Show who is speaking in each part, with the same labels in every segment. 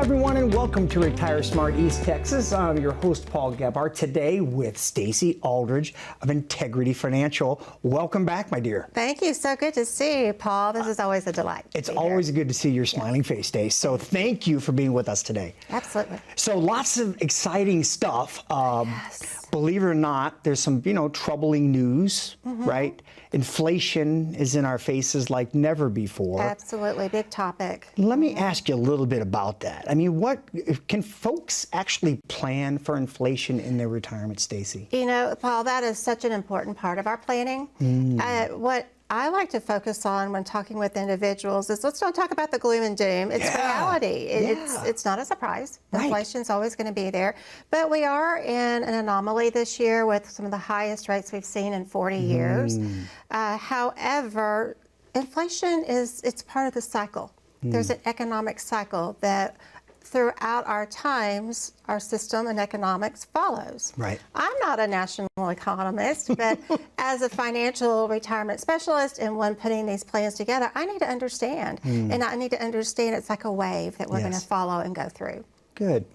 Speaker 1: everyone, and welcome to Retire Smart East Texas. I'm your host, Paul 𝗙𝗏𝘅, today with Staci Aldridge of Integrity Financial. Welcome back, my dear.
Speaker 2: Thank you. So good to see you, Paul. This is always a delight.
Speaker 1: It's always good to see your smiling face, Stace. So thank you for being with us today.
Speaker 2: Absolutely.
Speaker 1: So lots of exciting stuff.
Speaker 2: Yes.
Speaker 1: Believe it or not, there's some, troubling news, right? Inflation is in our faces like never before.
Speaker 2: Absolutely. Big topic.
Speaker 1: Let me ask you a little bit about that. I mean, what can folks actually plan for inflation in their retirement, Staci?
Speaker 2: You know, Paul, that is such an important part of our planning. What I like to focus on when talking with individuals is let's don't talk about the gloom and doom. It's reality. It's not a surprise. Inflation's always going to be there. But we are in an anomaly this year with some of the highest rates we've seen in 40 years. However, inflation it's part of the cycle. There's an economic cycle that throughout our times, our system and economics follows.
Speaker 1: Right.
Speaker 2: I'm not a national economist, but as a financial retirement specialist and one putting these plans together, I need to understand. And I need to understand it's like a wave that we're going to follow and go through.
Speaker 1: Good.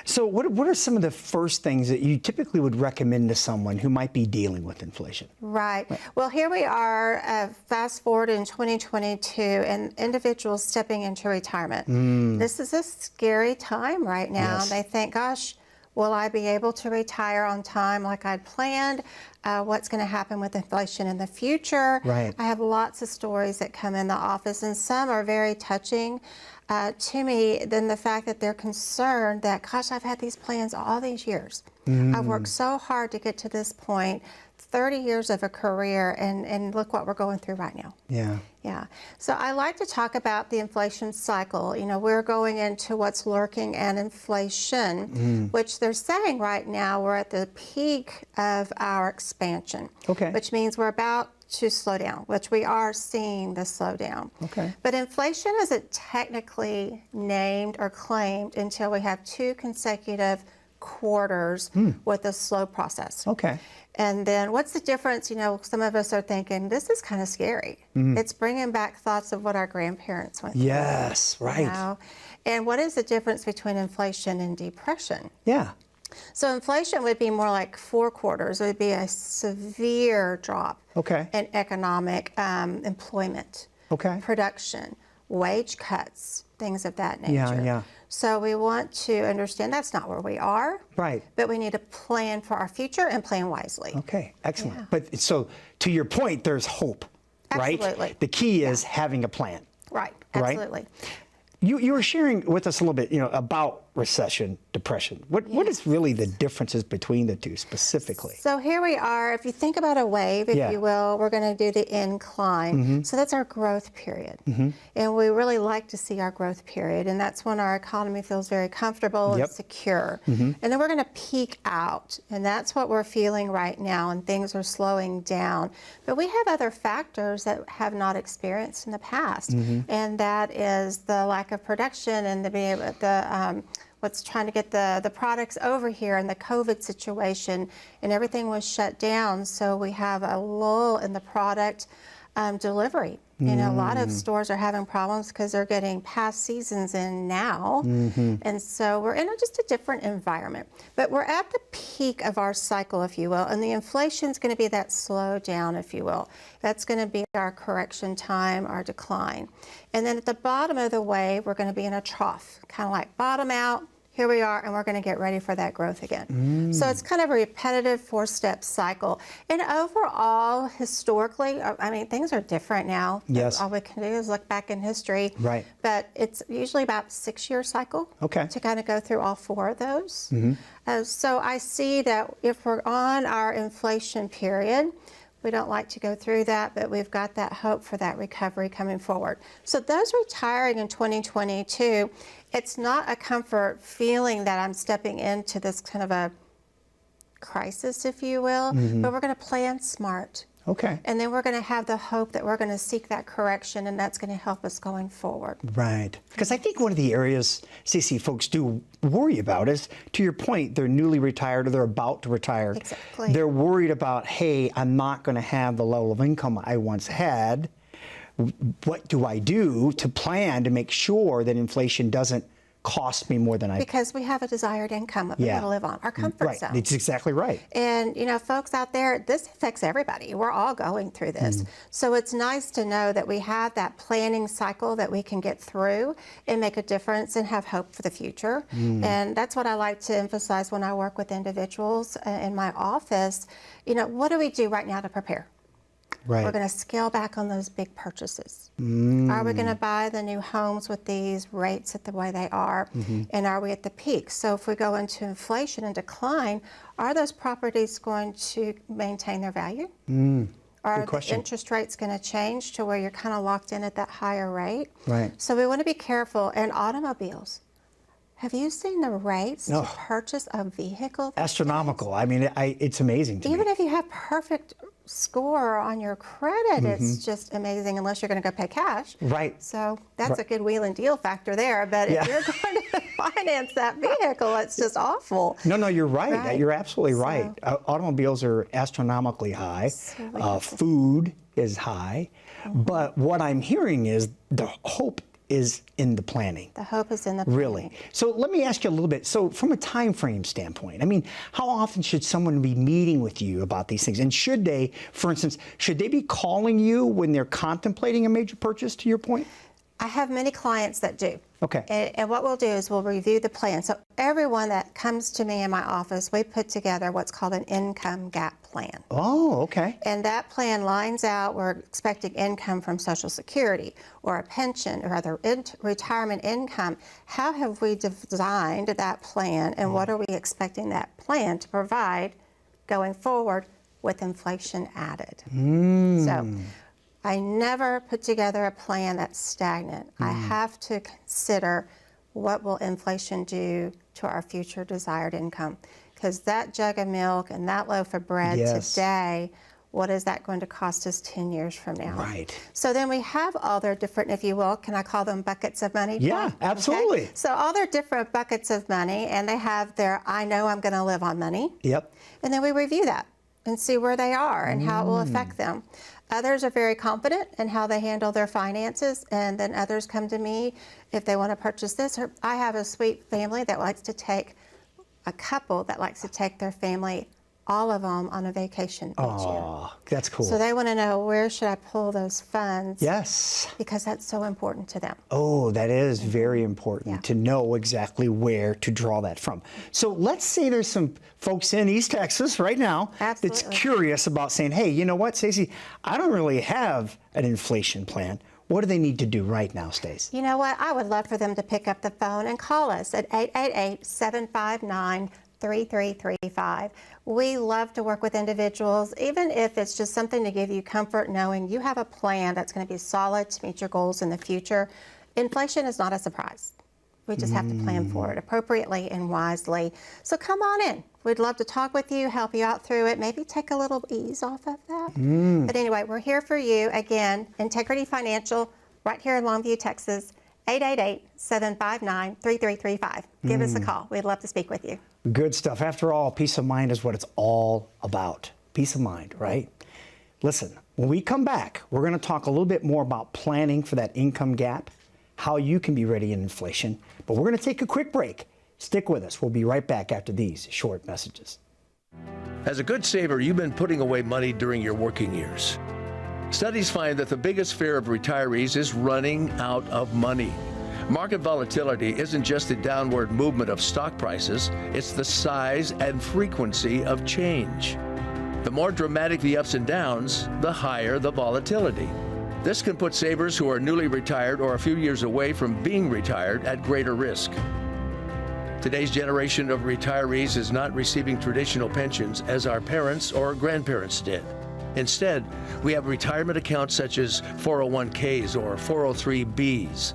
Speaker 1: So what are some of the first things that you typically would recommend to someone who might be dealing with inflation?
Speaker 2: Right. Well, here we are, fast forward in 2022, and individuals stepping into retirement. This is a scary time right now. They think, gosh, will I be able to retire on time like I'd planned? What's going to happen with inflation in the future?
Speaker 1: Right.
Speaker 2: I have lots of stories that come in the office, and some are very touching to me than the fact that they're concerned that, gosh, I've had these plans all these years. I've worked so hard to get to this point, 30 years of a career, and look what we're going through right now. Yeah. So I like to talk about the inflation cycle. You know, we're going into what's lurking and inflation, which they're saying right now we're at the peak of our expansion, which means we're about to slow down, which we are seeing the slowdown. But inflation isn't technically named or claimed until we have 2 consecutive quarters with a slow process. And then what's the difference? You know, some of us are thinking, this is kind of scary. It's bringing back thoughts of what our grandparents went through.
Speaker 1: Yes, right.
Speaker 2: You know? And what is the difference between inflation and depression? So inflation would be more like 4 quarters. It would be a severe drop in economic employment, production, wage cuts, things of that nature. So we want to understand that's not where we are, but we need to plan for our future and plan wisely.
Speaker 1: Excellent. But so to your point, there's hope, right? The key is having a plan.
Speaker 2: Absolutely.
Speaker 1: You were sharing with us a little bit, about recession, depression. What is really the differences between the two specifically?
Speaker 2: So here we are. If you think about a wave, if you will, we're going to do the incline. So that's our growth period. And we really like to see our growth period. And that's when our economy feels very comfortable and secure. And then we're going to peak out. And that's what we're feeling right now. And things are slowing down. But we have other factors that have not experienced in the past. And that is the lack of production and what's trying to get the products over here, and the COVID situation, and everything was shut down. So we have a lull in the product delivery. You know, a lot of stores are having problems because they're getting past seasons in now. And so we're in just a different environment. But we're at the peak of our cycle, if you will, and the inflation's going to be that slow down, if you will. That's going to be our correction time, our decline. And then at the bottom of the wave, we're going to be in a trough, kind of like bottom out. Here we are, and we're going to get ready for that growth again. So it's kind of a repetitive 4-step cycle. And overall, historically, I mean, things are different now. All we can do is look back in history. But it's usually about a 6-year cycle to kind of go through all 4 of those. So I see that if we're on our inflation period, we don't like to go through that, but we've got that hope for that recovery coming forward. So those retiring in 2022, it's not a comfort feeling that I'm stepping into this kind of a crisis, if you will, but we're going to plan smart. And then we're going to have the hope that we're going to seek that correction, and that's going to help us going forward. Because I think one of the areas, Staci, folks do worry about is, to your point, they're newly retired or they're about to retire. They're worried about, hey, I'm not going to have the level of income I once had. What do I do to plan to make sure that inflation doesn't
Speaker 1: cost me more than I...
Speaker 2: Because we have a desired income that we want to live on, our comfort zone.
Speaker 1: It's exactly right.
Speaker 2: And, you know, folks out there, this affects everybody. We're all going through this. So it's nice to know that we have that planning cycle that we can get through and make a difference and have hope for the future. And that's what I like to emphasize when I work with individuals in my office. You know, what do we do right now to prepare? We're going to scale back on those big purchases. Are we going to buy the new homes with these rates at the way they are? And are we at the peak? So if we go into inflation and decline, are those properties going to maintain their value? Are the interest rates going to change to where you're kind of locked in at that higher rate? So we want to be careful. And automobiles. Have you seen the rates to purchase a vehicle?
Speaker 1: Astronomical. I mean, it's amazing to me.
Speaker 2: Even if you have perfect score on your credit, it's just amazing unless you're going to go pay cash. So that's a good wheel and deal factor there. But if you're going to finance that vehicle, it's just awful.
Speaker 1: No, you're right. You're absolutely right. Automobiles are astronomically high. Food is high. But what I'm hearing is the hope is in the planning.
Speaker 2: The hope is in the planning.
Speaker 1: Really. So let me ask you a little bit. So from a time frame standpoint, I mean, how often should someone be meeting with you about these things? And should they, for instance, should they be calling you when they're contemplating a major purchase, to your point?
Speaker 2: I have many clients that do. And what we'll do is we'll review the plan. So everyone that comes to me in my office, we put together what's called an income gap plan. And that plan lines out, we're expecting income from Social Security or a pension or other retirement income. How have we designed that plan, and what are we expecting that plan to provide going forward with inflation added? So I never put together a plan that's stagnant. I have to consider what will inflation do to our future desired income. Because that jug of milk and that loaf of bread today, what is that going to cost us 10 years from now? So then we have all their different, if you will, can I call them buckets of money?
Speaker 1: Yeah, absolutely.
Speaker 2: So all their different buckets of money, and they have their I know I'm going to live on money. And then we review that and see where they are and how it will affect them. Others are very confident in how they handle their finances, and then others come to me if they want to purchase this. Or I have a sweet family that likes to take, a couple that likes to take their family, all of them, on a vacation each year.
Speaker 1: That's cool.
Speaker 2: So they want to know, where should I pull those funds? Because that's so important to them.
Speaker 1: That is very important to know exactly where to draw that from. So let's say there's some folks in East Texas right now that's curious about saying, hey, you know what, Staci, I don't really have an inflation plan. What do they need to do right now, Stace?
Speaker 2: You know what? I would love for them to pick up the phone and call us at 888-759-3335. We love to work with individuals, even if it's just something to give you comfort knowing you have a plan that's going to be solid to meet your goals in the future. Inflation is not a surprise. We just have to plan for it appropriately and wisely. So come on in. We'd love to talk with you, help you out through it, maybe take a little ease off of that. But anyway, we're here for you. Again, Integrity Financial, right here in Longview, Texas, 888-759-3335. Give us a call. We'd love to speak with you.
Speaker 1: Good stuff. After all, peace of mind is what it's all about. Peace of mind, right? Listen, when we come back, we're going to talk a little bit more about planning for that income gap, how you can be ready in inflation. But we're going to take a quick break. Stick with us. We'll be right back after these short messages.
Speaker 3: As a good saver, you've been putting away money during your working years. Studies find that the biggest fear of retirees is running out of money. Market volatility isn't just the downward movement of stock prices, it's the size and frequency of change. The more dramatic the ups and downs, the higher the volatility. This can put savers who are newly retired or a few years away from being retired at greater risk. Today's generation of retirees is not receiving traditional pensions as our parents or grandparents did. Instead, we have retirement accounts such as 401ks or 403bs.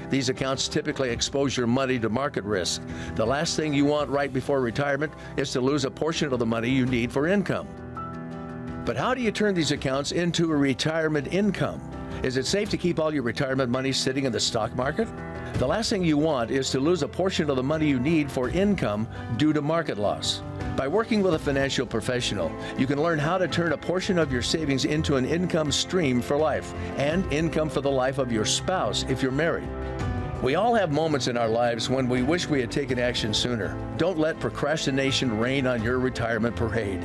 Speaker 3: These accounts typically expose your money to market risk. The last thing you want right before retirement is to lose a portion of the money you need for income. But how do you turn these accounts into a retirement income? Is it safe to keep all your retirement money sitting in the stock market? The last thing you want is to lose a portion of the money you need for income due to market loss. By working with a financial professional, you can learn how to turn a portion of your savings into an income stream for life and income for the life of your spouse if you're married. We all have moments in our lives when we wish we had taken action sooner. Don't let procrastination reign on your retirement parade.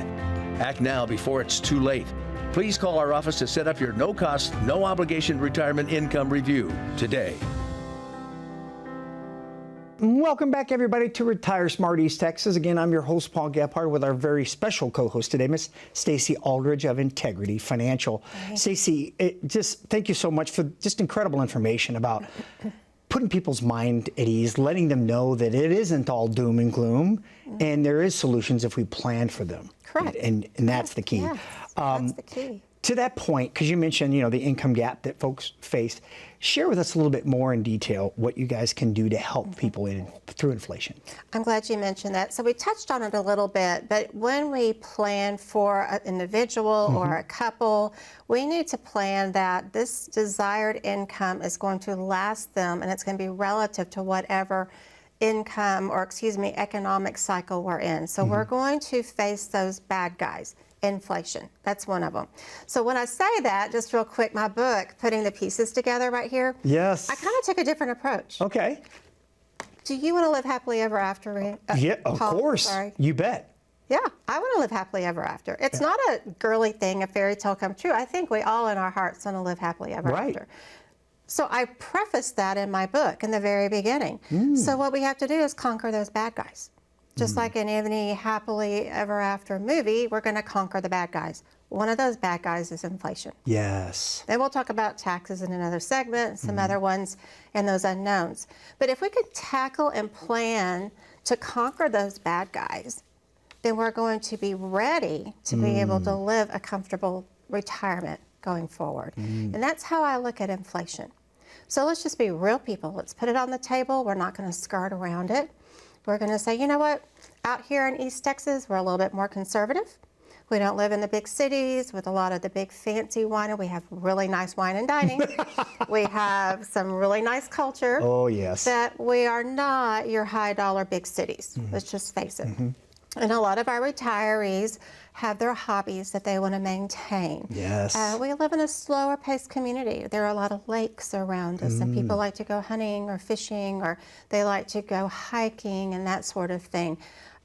Speaker 3: Act now before it's too late. Please call our office to set up your no-cost, no-obligation retirement income review today.
Speaker 1: Welcome back, everybody, to Retire Smart East Texas. Again, I'm your host, Paul 𝗏𝐿𝐺, with our very special co-host today, Miss Staci Aldridge of Integrity Financial. Staci, just thank you so much for just incredible information about putting people's mind at ease, letting them know that it isn't all doom and gloom, and there is solutions if we plan for them.
Speaker 2: Correct.
Speaker 1: And that's the key.
Speaker 2: Yes, that's the key.
Speaker 1: To that point, because you mentioned, the income gap that folks face, share with us a little bit more in detail what you guys can do to help people through inflation.
Speaker 2: I'm glad you mentioned that. So we touched on it a little bit, but when we plan for an individual or a couple, we need to plan that this desired income is going to last them, and it's going to be relative to whatever economic cycle we're in. So we're going to face those bad guys. Inflation, that's one of them. So when I say that, just real quick, my book, Putting the Pieces Together right here,
Speaker 1: yes,
Speaker 2: I kind of took a different approach.
Speaker 1: Okay.
Speaker 2: Do you want to live happily ever after?
Speaker 1: Yeah, of
Speaker 2: Paul?
Speaker 1: course.
Speaker 2: Sorry.
Speaker 1: You bet.
Speaker 2: Yeah, I want to live happily ever after. It's not a girly thing, a fairy tale come true. I think we all in our hearts want to live happily ever after. So I prefaced that in my book in the very beginning. So what we have to do is conquer those bad guys. Just like in any happily ever after movie, we're going to conquer the bad guys. One of those bad guys is inflation.
Speaker 1: Yes.
Speaker 2: Then we'll talk about taxes in another segment, some other ones, and those unknowns. But if we could tackle and plan to conquer those bad guys, then we're going to be ready to be able to live a comfortable retirement going forward. And that's how I look at inflation. So let's just be real people. Let's put it on the table. We're not going to skirt around it. We're going to say, you know what, out here in East Texas, we're a little bit more conservative. We don't live in the big cities with a lot of the big fancy wine. We have really nice wine and dining. We have some really nice culture.
Speaker 1: Oh, yes.
Speaker 2: That we are not your high dollar big cities. Let's just face it. And a lot of our retirees have their hobbies that they want to maintain.
Speaker 1: Yes.
Speaker 2: We live in a slower paced community. There are a lot of lakes around us, and people like to go hunting or fishing, or they like to go hiking and that sort of thing.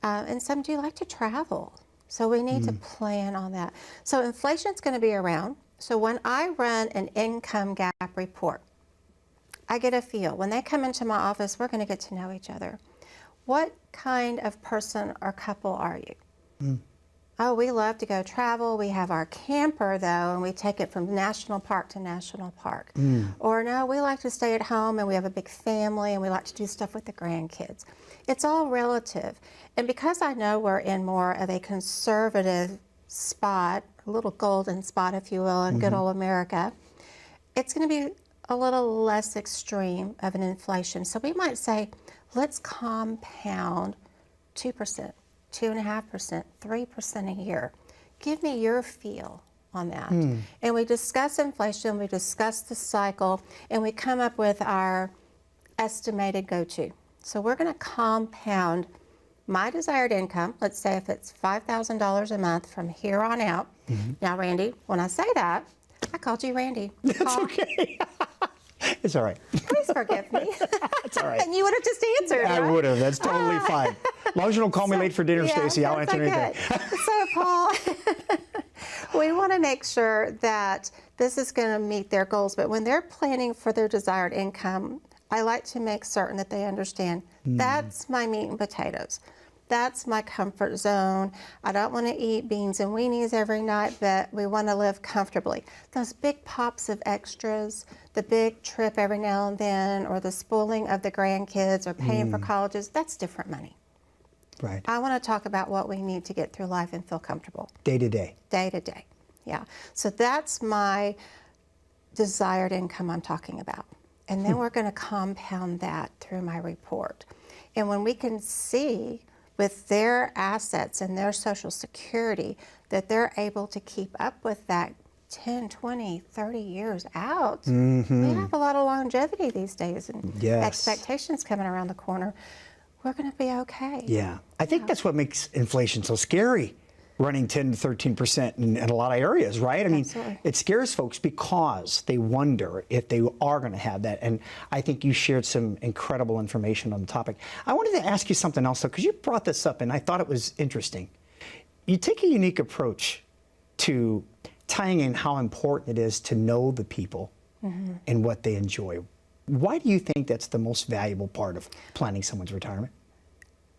Speaker 2: And some do like to travel. So we need to plan on that. So inflation's going to be around. So when I run an income gap report, I get a feel. When they come into my office, we're going to get to know each other. What kind of person or couple are you? Oh, we love to go travel. We have our camper, though, and we take it from national park to national park. Or no, we like to stay at home, and we have a big family, and we like to do stuff with the grandkids. It's all relative. And because I know we're in more of a conservative spot, a little golden spot, if you will, in good old America, it's going to be a little less extreme of an inflation. So we might say, let's compound 2%, 2.5%, 3% a year. Give me your feel on that. And we discuss inflation, we discuss the cycle, and we come up with our estimated go-to. So we're going to compound my desired income. Let's say if it's $5,000 a month from here on out. Now, Randy, when I say that, I called you Randy.
Speaker 1: That's okay. It's all right.
Speaker 2: Please forgive me.
Speaker 1: It's all right.
Speaker 2: And you would have just answered,
Speaker 1: I
Speaker 2: right?
Speaker 1: would have. That's totally fine. As long as you don't call me late for dinner, Staci, I'll answer anything.
Speaker 2: So, Paul, we want to make sure that this is going to meet their goals. But when they're planning for their desired income, I like to make certain that they understand that's my meat and potatoes. That's my comfort zone. I don't want to eat beans and weenies every night, but we want to live comfortably. Those big pops of extras, the big trip every now and then, or the spoiling of the grandkids or paying for colleges, that's different money.
Speaker 1: Right.
Speaker 2: I want to talk about what we need to get through life and feel comfortable.
Speaker 1: Day to day.
Speaker 2: Day to day, yeah. So that's my desired income I'm talking about. And then we're going to compound that through my report. And when we can see with their assets and their Social Security that they're able to keep up with that 10, 20, 30 years out, we have a lot of longevity these days, and expectations coming around the corner. We're going to be okay.
Speaker 1: Yeah. I think that's what makes inflation so scary. running 10 to 13% in a lot of areas, right? I mean,
Speaker 2: Absolutely.
Speaker 1: it scares folks because they wonder if they are going to have that. And I think you shared some incredible information on the topic. I wanted to ask you something else, though, because you brought this up, and I thought it was interesting. You take a unique approach to tying in how important it is to know the people and what they enjoy. Why do you think that's the most valuable part of planning someone's retirement?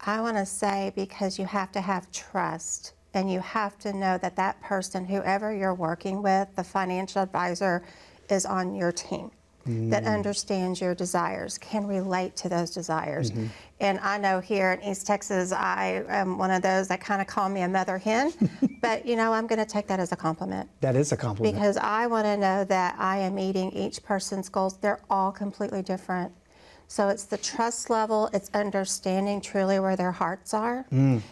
Speaker 2: I want to say because you have to have trust, and you have to know that that person, whoever you're working with, the financial advisor, is on your team, that understands your desires, can relate to those desires. And I know here in East Texas, I am one of those that kind of call me a mother hen, but you know, I'm going to take that as a compliment.
Speaker 1: That is a compliment.
Speaker 2: Because I want to know that I am meeting each person's goals. They're all completely different. So it's the trust level, it's understanding truly where their hearts are. And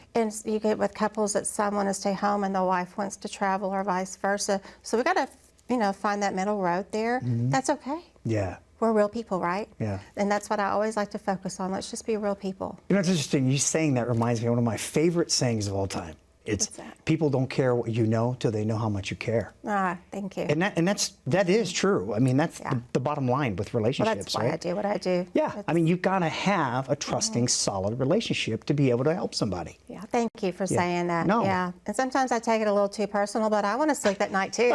Speaker 2: you get with couples that some want to stay home and the wife wants to travel, or vice versa. So we got to, you know, find that middle road there. That's okay.
Speaker 1: Yeah.
Speaker 2: We're real people, right?
Speaker 1: Yeah.
Speaker 2: And that's what I always like to focus on. Let's just be real people.
Speaker 1: You know, it's interesting. You saying that reminds me of one of my favorite sayings of all time. It's
Speaker 2: What's that?
Speaker 1: people don't care what you know till they know how much you care.
Speaker 2: Ah, thank you.
Speaker 1: And that is true. I mean, that's
Speaker 2: Yeah.
Speaker 1: the bottom line with relationships,
Speaker 2: Well, that's why
Speaker 1: right?
Speaker 2: I do what I do.
Speaker 1: Yeah, I mean, you've got to have a trusting, solid relationship to be able to help somebody.
Speaker 2: Yeah, thank you for saying that.
Speaker 1: No.
Speaker 2: Yeah, and sometimes I take it a little too personal, but I want to sleep at night too.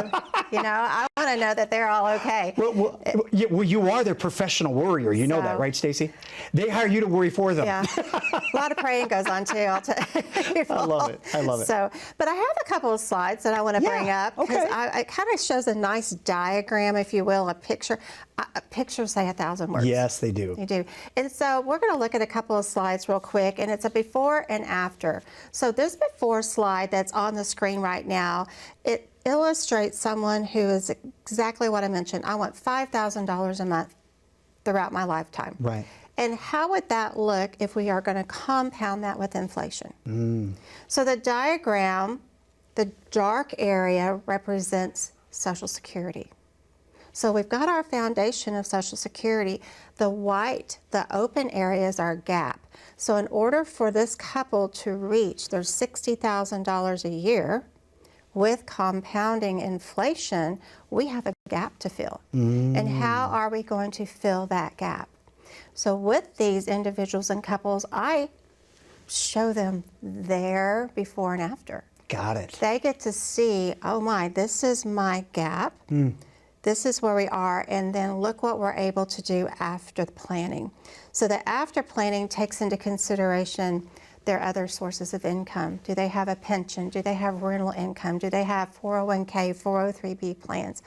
Speaker 2: You know, I want to know that they're all okay.
Speaker 1: Well, you are their professional worrier. You know that, right, Staci? They hire you to worry for them.
Speaker 2: Yeah, a lot of praying goes on too. I'll tell you.
Speaker 1: I love it. I love it.
Speaker 2: So, but I have a couple of slides that I want to bring up because
Speaker 1: okay.
Speaker 2: it kind of shows a nice diagram, if you will, a picture. Pictures say 1,000 words.
Speaker 1: Yes, they do.
Speaker 2: You do. And so we're going to look at a couple of slides real quick, and it's a before and after. So this before slide that's on the screen right now, it illustrates someone who is exactly what I mentioned. I want $5,000 a month throughout my lifetime.
Speaker 1: Right.
Speaker 2: And how would that look if we are going to compound that with inflation? So the diagram, the dark area represents Social Security. So we've got our foundation of Social Security. The white, the open area is our gap. So in order for this couple to reach their $60,000 a year, with compounding inflation, we have a gap to fill. And how are we going to fill that gap? So with these individuals and couples, I show them their before and after.
Speaker 1: Got it.
Speaker 2: They get to see, oh my, this is my gap. This is where we are, and then look what we're able to do after the planning. So the after planning takes into consideration their other sources of income. Do they have a pension? Do they have rental income? Do they have 401k, 403b plans?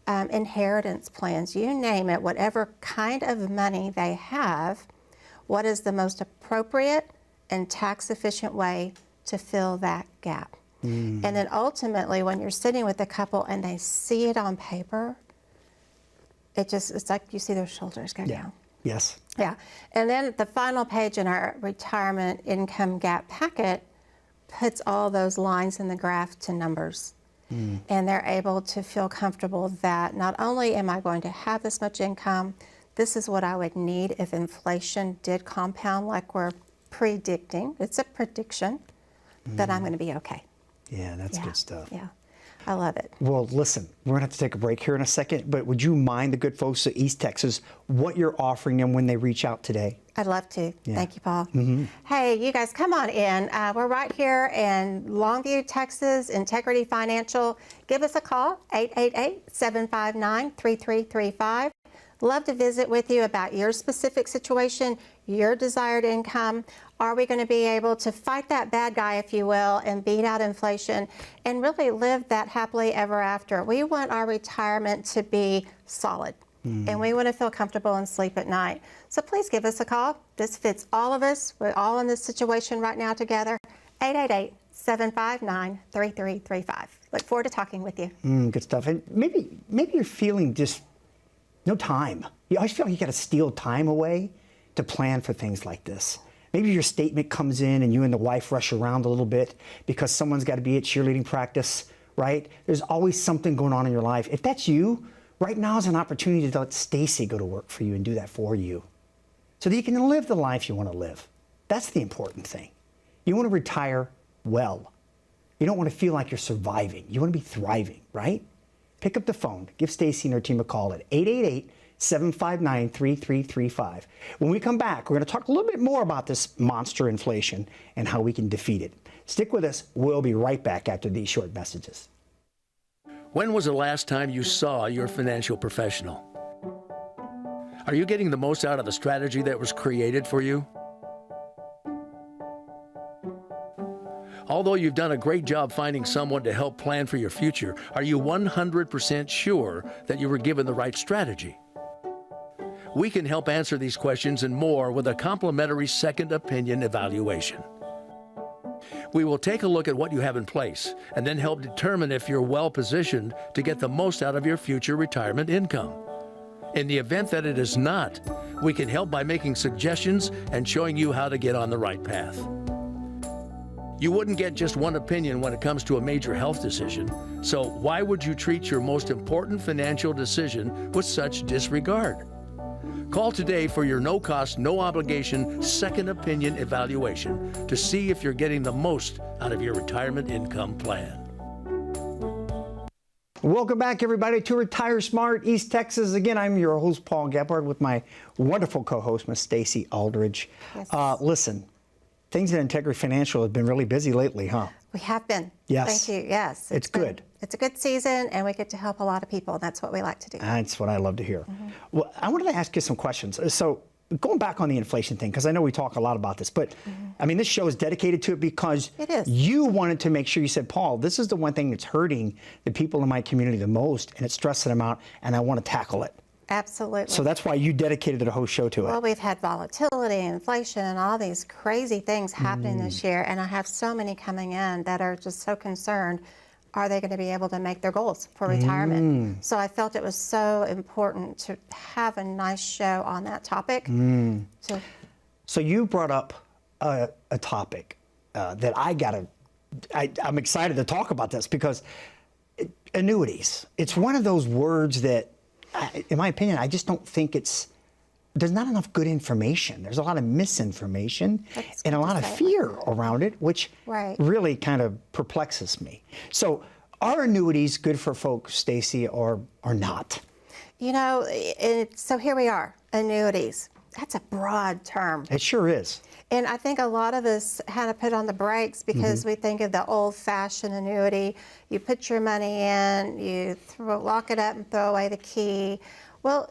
Speaker 2: Inheritance plans, you name it, whatever kind of money they have, what is the most appropriate and tax efficient way to fill that gap? And then ultimately, when you're sitting with a couple and they see it on paper, it's like you see their shoulders go down.
Speaker 1: Yes.
Speaker 2: Yeah. And then the final page in our retirement income gap packet puts all those lines in the graph to numbers. And they're able to feel comfortable that not only am I going to have this much income, this is what I would need if inflation did compound like we're predicting. It's a prediction that I'm going to be okay.
Speaker 1: Yeah, that's good stuff.
Speaker 2: Yeah, I love it.
Speaker 1: Well, listen, we're going to have to take a break here in a second, but would you mind the good folks at East Texas what you're offering them when they reach out today?
Speaker 2: I'd love to.
Speaker 1: Yeah.
Speaker 2: Thank you, Paul. Hey, you guys, come on in. We're right here in Longview, Texas, Integrity Financial. Give us a call, 888-759-3335. Love to visit with you about your specific situation, your desired income. Are we going to be able to fight that bad guy, if you will, and beat out inflation and really live that happily ever after? We want our retirement to be solid. And we want to feel comfortable and sleep at night. So please give us a call. This fits all of us. We're all in this situation right now together. 888-759-3335. Look forward to talking with you.
Speaker 1: Good stuff. And maybe you're feeling just no time. You always feel like you got to steal time away to plan for things like this. Maybe your statement comes in and you and the wife rush around a little bit because someone's got to be at cheerleading practice, right? There's always something going on in your life. If that's you, right now is an opportunity to let Staci go to work for you and do that for you so that you can live the life you want to live. That's the important thing. You want to retire well. You don't want to feel like you're surviving. You want to be thriving, right? Pick up the phone. Give Staci and her team a call at 888-759-3335. When we come back, we're going to talk a little bit more about this monster inflation and how we can defeat it. Stick with us. We'll be right back after these short messages.
Speaker 3: When was the last time you saw your financial professional? Are you getting the most out of the strategy that was created for you? Although you've done a great job finding someone to help plan for your future, are you 100% sure that you were given the right strategy? We can help answer these questions and more with a complimentary second opinion evaluation. We will take a look at what you have in place and then help determine if you're well positioned to get the most out of your future retirement income. In the event that it is not, we can help by making suggestions and showing you how to get on the right path. You wouldn't get just one opinion when it comes to a major health decision, so why would you treat your most important financial decision with such disregard? Call today for your no-cost, no-obligation second opinion evaluation to see if you're getting the most out of your retirement income plan.
Speaker 1: Welcome back, everybody, to Retire Smart East Texas. Again, I'm your host, Paul 𝗙𝗏𝘅, with my wonderful co-host, Miss Staci Aldridge.
Speaker 2: Yes.
Speaker 1: Listen, things at Integrity Financial have been really busy lately, huh?
Speaker 2: We have been.
Speaker 1: Yes.
Speaker 2: Thank you. Yes.
Speaker 1: It's good.
Speaker 2: It's a good season, and we get to help a lot of people. That's what we like to do.
Speaker 1: That's what I love to hear. Well, I wanted to ask you some questions. So going back on the inflation thing, because I know we talk a lot about this, but I mean, this show is dedicated to it because
Speaker 2: it is.
Speaker 1: You wanted to make sure, you said, Paul, this is the one thing that's hurting the people in my community the most, and it's stressing them out, and I want to tackle it.
Speaker 2: Absolutely.
Speaker 1: So that's why you dedicated the whole show to it.
Speaker 2: Well, we've had volatility, inflation, all these crazy things happening this year, and I have so many coming in that are just so concerned. Are they going to be able to make their goals for retirement? So I felt it was so important to have a nice show on that topic.
Speaker 1: So you brought up a topic that I'm excited to talk about this because annuities. It's one of those words that, in my opinion, I just don't think there's not enough good information. There's a lot of misinformation and a lot of fear around it, which really kind of perplexes me. So are annuities good for folks, Staci, or not?
Speaker 2: You know, so here we are, annuities. That's a broad term.
Speaker 1: It sure is.
Speaker 2: And I think a lot of us had to put on the brakes because we think of the old-fashioned annuity. You put your money in, you lock it up and throw away the key. Well,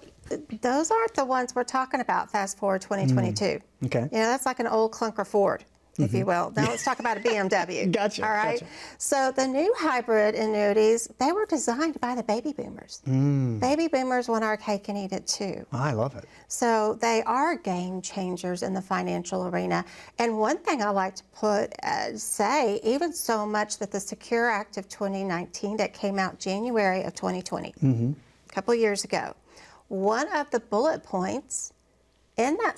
Speaker 2: those aren't the ones we're talking about, fast forward 2022.
Speaker 1: Okay.
Speaker 2: You know, that's like an old clunker Ford, if you will. Now let's talk about a BMW.
Speaker 1: Gotcha.
Speaker 2: All right.
Speaker 1: Gotcha.
Speaker 2: So the new hybrid annuities, they were designed by the baby boomers. Baby boomers want our cake and eat it too.
Speaker 1: I love it.
Speaker 2: So they are game changers in the financial arena. And one thing I like to say, even so much that the Secure Act of 2019 that came out January of 2020, a couple years ago, one of the bullet points in that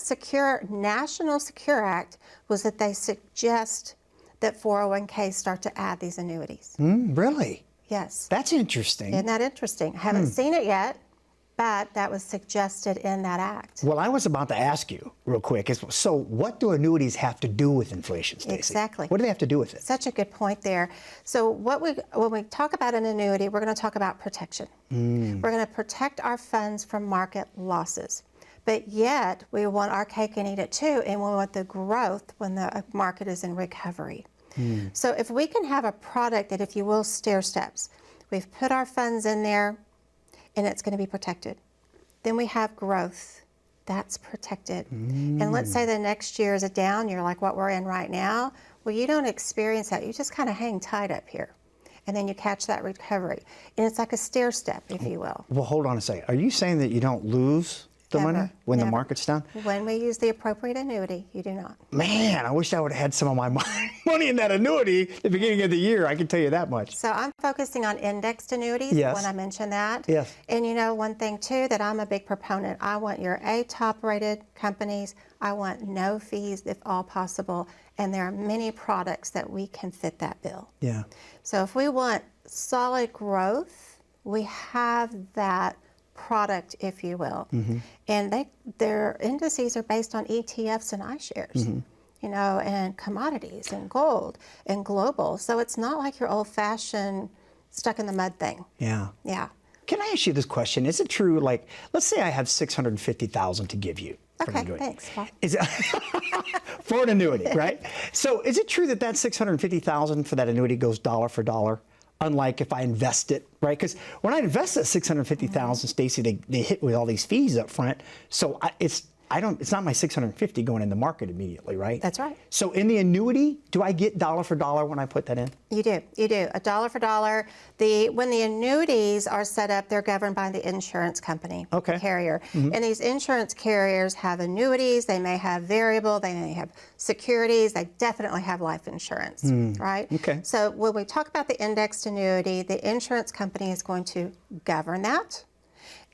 Speaker 2: National Secure Act was that they suggest that 401ks start to add these annuities.
Speaker 1: Really?
Speaker 2: Yes.
Speaker 1: That's interesting.
Speaker 2: Isn't that interesting? I haven't seen it yet, but that was suggested in that act.
Speaker 1: Well, I was about to ask you real quick, so what do annuities have to do with inflation, Staci?
Speaker 2: Exactly.
Speaker 1: What do they have to do with it?
Speaker 2: Such a good point there. So when we talk about an annuity, we're going to talk about protection. We're going to protect our funds from market losses. But yet, we want our cake and eat it too, and we want the growth when the market is in recovery. So if we can have a product that, if you will, stair steps, we've put our funds in there, and it's going to be protected. Then we have growth. That's protected. And let's say the next year is a down year like what we're in right now. Well, you don't experience that. You just kind of hang tight up here. And then you catch that recovery. And it's like a stair step, if you will.
Speaker 1: Well, hold on a second. Are you saying that you don't lose the money when the market's down?
Speaker 2: When we use the appropriate annuity, you do not.
Speaker 1: Man, I wish I would have had some of my money in that annuity at the beginning of the year. I can tell you that much.
Speaker 2: So I'm focusing on indexed annuities when I mention that.
Speaker 1: Yes.
Speaker 2: And you know, one thing too that I'm a big proponent, I want your top rated companies. I want no fees if all possible. And there are many products that we can fit that bill.
Speaker 1: Yeah.
Speaker 2: So if we want solid growth, we have that product, if you will. And their indices are based on ETFs and iShares. and commodities and gold and global. So it's not like your old-fashioned stuck in the mud thing.
Speaker 1: Yeah.
Speaker 2: Yeah.
Speaker 1: Can I ask you this question? Is it true, like, let's say I have $650,000 to give you for an
Speaker 2: Okay,
Speaker 1: annuity.
Speaker 2: thanks, Paul.
Speaker 1: Is it for an annuity, right? So is it true that that $650,000 for that annuity goes dollar for dollar? Unlike if I invest it, right? Because when I invest that $650,000, Stacy, they hit with all these fees up front. So it's not my $650 going in the market immediately, right?
Speaker 2: That's right.
Speaker 1: So in the annuity, do I get dollar for dollar when I put that in?
Speaker 2: You do, a dollar for dollar. When the annuities are set up, they're governed by the insurance company,
Speaker 1: Okay.
Speaker 2: the carrier. And these insurance carriers have annuities, they may have variable, they may have securities, they definitely have life insurance, right?
Speaker 1: Okay.
Speaker 2: So when we talk about the indexed annuity, the insurance company is going to govern that.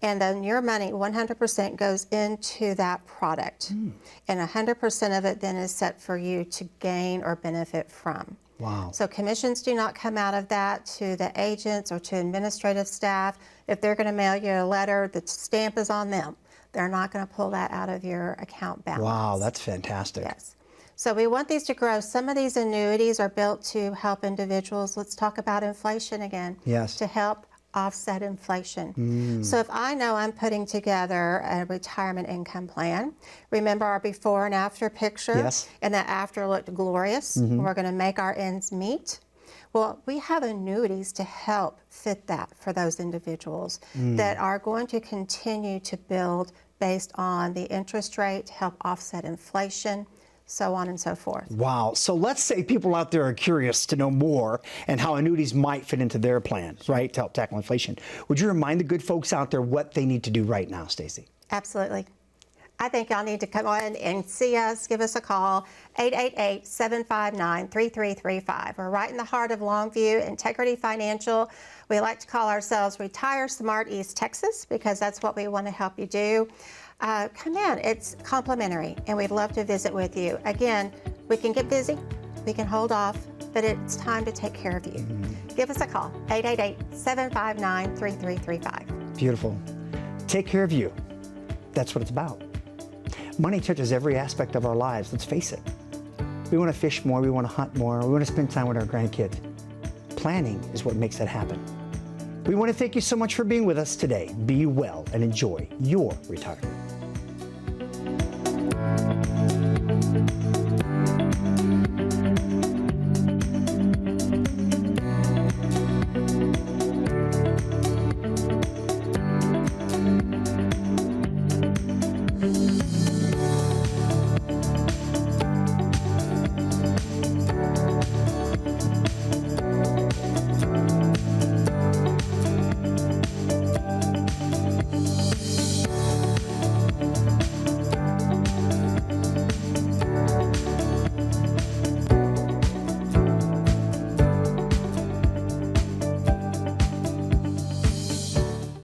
Speaker 2: And then your money, 100% goes into that product. And 100% of it then is set for you to gain or benefit from.
Speaker 1: Wow.
Speaker 2: So commissions do not come out of that to the agents or to administrative staff. If they're going to mail you a letter, the stamp is on them. They're not going to pull that out of your account balance.
Speaker 1: Wow, that's fantastic.
Speaker 2: Yes. So we want these to grow. Some of these annuities are built to help individuals. Let's talk about inflation again.
Speaker 1: Yes.
Speaker 2: To help offset inflation. So if I know I'm putting together a retirement income plan, remember our before and after picture?
Speaker 1: Yes.
Speaker 2: And that after looked glorious. We're going to make our ends meet. Well, we have annuities to help fit that for those individuals that are going to continue to build based on the interest rate to help offset inflation, so on and so forth.
Speaker 1: Wow. So let's say people out there are curious to know more and how annuities might fit into their plan, right, to help tackle inflation. Would you remind the good folks out there what they need to do right now, Stacy?
Speaker 2: Absolutely. I think y'all need to come on and see us, give us a call, 888-759-3335. We're right in the heart of Longview, Integrity Financial. We like to call ourselves Retire Smart East Texas because that's what we want to help you do. Come in, it's complimentary, and we'd love to visit with you. Again, we can get busy, we can hold off, but it's time to take care of you. Give us a call, 888-759-3335.
Speaker 1: Beautiful. Take care of you. That's what it's about. Money touches every aspect of our lives, let's face it. We want to fish more, we want to hunt more, we want to spend time with our grandkids. Planning is what makes that happen. We want to thank you so much for being with us today. Be well and enjoy your retirement.